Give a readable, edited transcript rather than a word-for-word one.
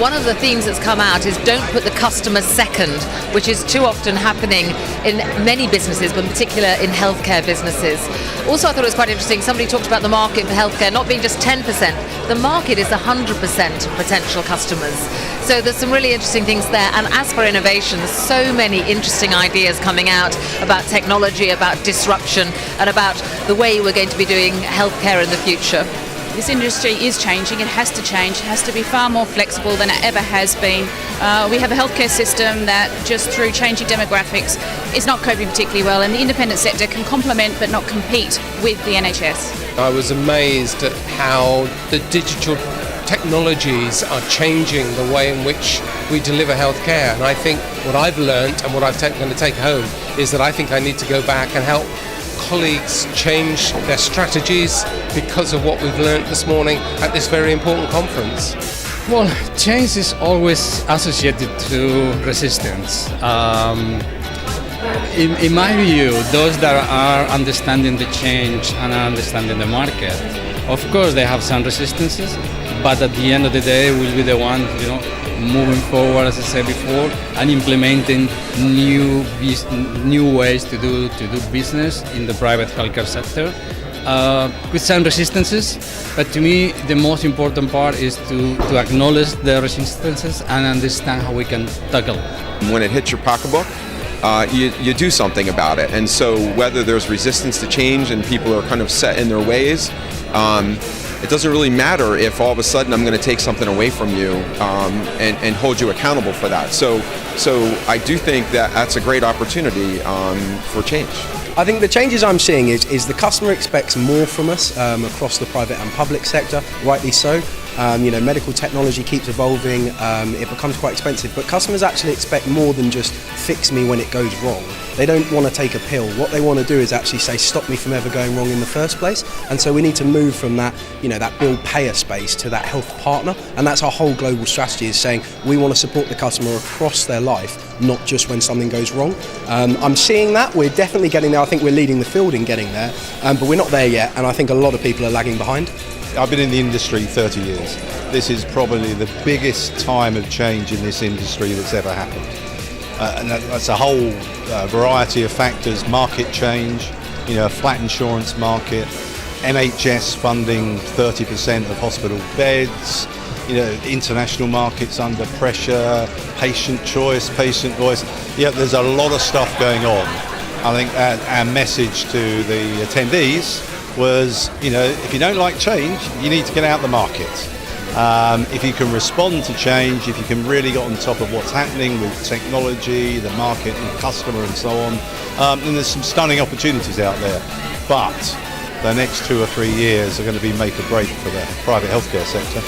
One of the themes that's come out is don't put the customer second, which is too often happening in many businesses, but in particular in healthcare businesses. Also, I thought it was quite interesting, somebody talked about the market for healthcare not being just 10%. The market is 100% of potential customers. So there's some really interesting things there. And as for innovation, there's so many interesting ideas coming out about technology, about disruption, and about the way we're going to be doing healthcare in the future. This industry is changing. It has to change. It has to be far more flexible than it ever has been. We have a healthcare system that just through changing demographics is not coping particularly well, and the independent sector can complement but not compete with the NHS. I was amazed at how the digital technologies are changing the way in which we deliver healthcare. And I think what I've learned and what I'm going to take home is that I think I need to go back and help colleagues change their strategies because of what we've learned this morning at this very important conference. Well, change is always associated to resistance. In my view, those that are understanding the change and are understanding the market, of course they have some resistances, but at the end of the day will be the one, moving forward, as I said before, and implementing new ways to do business in the private healthcare sector, with some resistances. But to me, the most important part is to acknowledge the resistances and understand how we can tackle. When it hits your pocketbook, you do something about it. And so whether there's resistance to change and people are kind of set in their ways, it doesn't really matter if all of a sudden I'm going to take something away from you and hold you accountable for that. So I do think that that's a great opportunity for change. I think the changes I'm seeing is the customer expects more from us across the private and public sector, rightly so. Medical technology keeps evolving, it becomes quite expensive, but customers actually expect more than just fix me when it goes wrong. They don't want to take a pill. What they want to do is actually say, stop me from ever going wrong in the first place. And so we need to move from that, that bill payer space to that health partner. And that's our whole global strategy, is saying we want to support the customer across their life, not just when something goes wrong. I'm seeing that. We're definitely getting there. I think we're leading the field in getting there, but we're not there yet. And I think a lot of people are lagging behind. I've been in the industry 30 years. This is probably the biggest time of change in this industry that's ever happened. And that's a whole variety of factors: market change, a flat insurance market, NHS funding 30% of hospital beds, international markets under pressure, patient choice, patient voice. There's a lot of stuff going on. I think our message to the attendees was, if you don't like change, you need to get out the market. If you can respond to change, if you can really get on top of what's happening with technology, the market and the customer and so on, then there's some stunning opportunities out there. But the next 2 or 3 years are going to be make or break for the private healthcare sector.